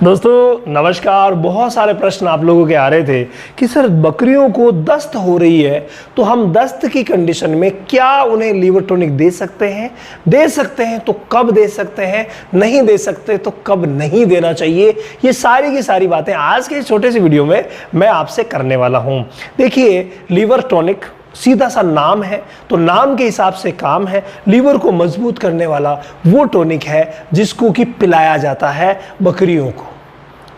दोस्तों नमस्कार। बहुत सारे प्रश्न आप लोगों के आ रहे थे कि सर बकरियों को दस्त हो रही है तो हम दस्त की कंडीशन में क्या उन्हें लीवर टॉनिक दे सकते हैं? दे सकते हैं तो कब दे सकते हैं, नहीं दे सकते तो कब नहीं देना चाहिए? ये सारी की सारी बातें आज के छोटे से वीडियो में मैं आपसे करने वाला हूं। देखिए, लीवर टॉनिक सीधा सा नाम है तो नाम के हिसाब से काम है। लीवर को मजबूत करने वाला वो टॉनिक है जिसको कि पिलाया जाता है बकरियों को,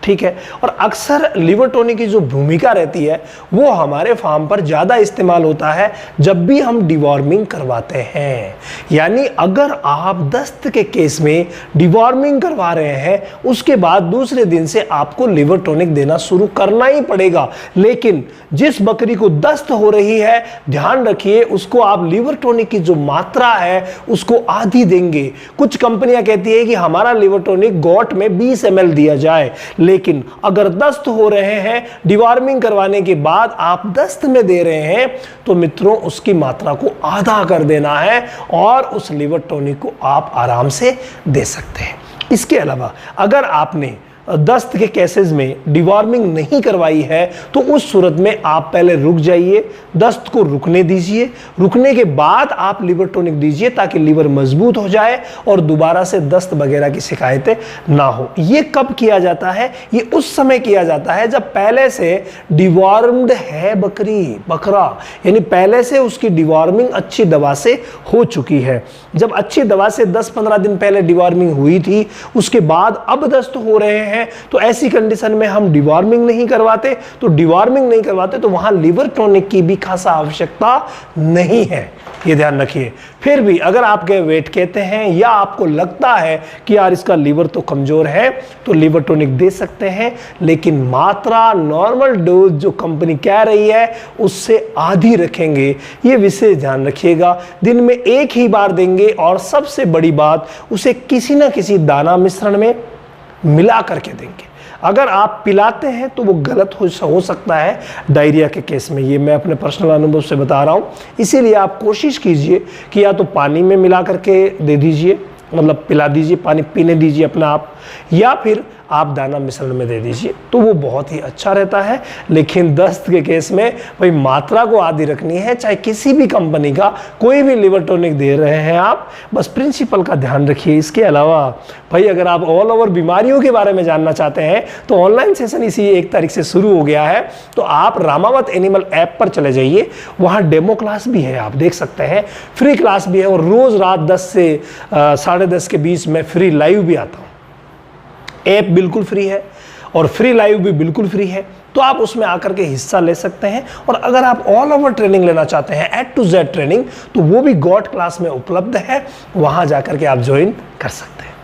ठीक है। और अक्सर लीवर टॉनिक की जो भूमिका रहती है वो हमारे फार्म पर ज़्यादा इस्तेमाल होता है जब भी हम डिवॉर्मिंग करवाते हैं। यानी अगर आप दस्त के केस में डिवॉर्मिंग करवा रहे हैं उसके बाद दूसरे दिन से आपको लीवर टॉनिक देना शुरू करना ही पड़ेगा। लेकिन जिस बकरी को दस्त हो रही है, ध्यान रखिए, उसको आप लीवर टॉनिक की जो मात्रा है उसको आधी देंगे। कुछ कंपनियां कहती है कि हमारा लीवर टॉनिक गॉट में 20 ml दिया जाए, लेकिन अगर दस्त हो रहे हैं, डिवॉर्मिंग करवाने के बाद आप दस्त में दे रहे हैं तो मित्रों उसकी मात्रा को आधा कर देना है और उस लीवर टॉनिक को आप आराम से दे सकते हैं। इसके अलावा अगर आपने दस्त के केसेस में डिवॉर्मिंग नहीं करवाई है तो उस सूरत में आप पहले रुक जाइए, दस्त को रुकने दीजिए। रुकने के बाद आप लीवर टॉनिक दीजिए ताकि लीवर मजबूत हो जाए और दोबारा से दस्त वगैरह की शिकायतें ना हो। ये कब किया जाता है? ये उस समय किया जाता है जब पहले से डिवॉर्म्ड है बकरा, यानी पहले से उसकी डिवॉर्मिंग अच्छी दवा से हो चुकी है। जब अच्छी दवा से 10-15 दिन पहले डिवॉर्मिंग हुई थी, उसके बाद अब दस्त हो रहे हैं, तो ऐसी कंडीशन में हम डिवॉर्मिंग नहीं करवाते। तो वहां लीवर टॉनिक की भी खासा आवश्यकता नहीं है, ये ध्यान रखिए। फिर भी अगर आपके वेट कहते हैं या आपको लगता है कि यार इसका लीवर तो कमजोर है तो लीवर टॉनिक दे सकते हैं, लेकिन मात्रा नॉर्मल डोज जो कंपनी कह रही है उससे आधी रखेंगे। ये विशेष ध्यान रखिएगा। दिन में एक ही बार देंगे और सबसे बड़ी बात, उसे किसी ना किसी दाना मिश्रण में मिला करके देंगे। अगर आप पिलाते हैं तो वो गलत हो सकता है डायरिया के केस में। ये मैं अपने पर्सनल अनुभव से बता रहा हूँ। इसीलिए आप कोशिश कीजिए कि या तो पानी में मिला करके दे दीजिए, मतलब पिला दीजिए, पानी पीने दीजिए अपना आप, या फिर आप दाना मिश्रण में दे दीजिए, तो वो बहुत ही अच्छा रहता है। लेकिन दस्त के केस में भाई मात्रा को आधी रखनी है, चाहे किसी भी कंपनी का कोई भी लीवर टॉनिक दे रहे हैं आप, बस प्रिंसिपल का ध्यान रखिए। इसके अलावा भाई अगर आप ऑल ओवर बीमारियों के बारे में जानना चाहते हैं तो ऑनलाइन सेशन इसी 1 तारीख से शुरू हो गया है। तो आप रामावत एनिमल ऐप पर चले जाइए, वहाँ डेमो क्लास भी है, आप देख सकते हैं, फ्री क्लास भी है, और रोज़ रात 10 से 10:30 के बीच में फ्री लाइव भी आता हूँ। ऐप बिल्कुल फ्री है और फ्री लाइव भी बिल्कुल फ्री है, तो आप उसमें आकर के हिस्सा ले सकते हैं। और अगर आप ऑल ओवर ट्रेनिंग लेना चाहते हैं, A to Z ट्रेनिंग, तो वो भी गॉट क्लास में उपलब्ध है, वहां जाकर के आप ज्वाइन कर सकते हैं।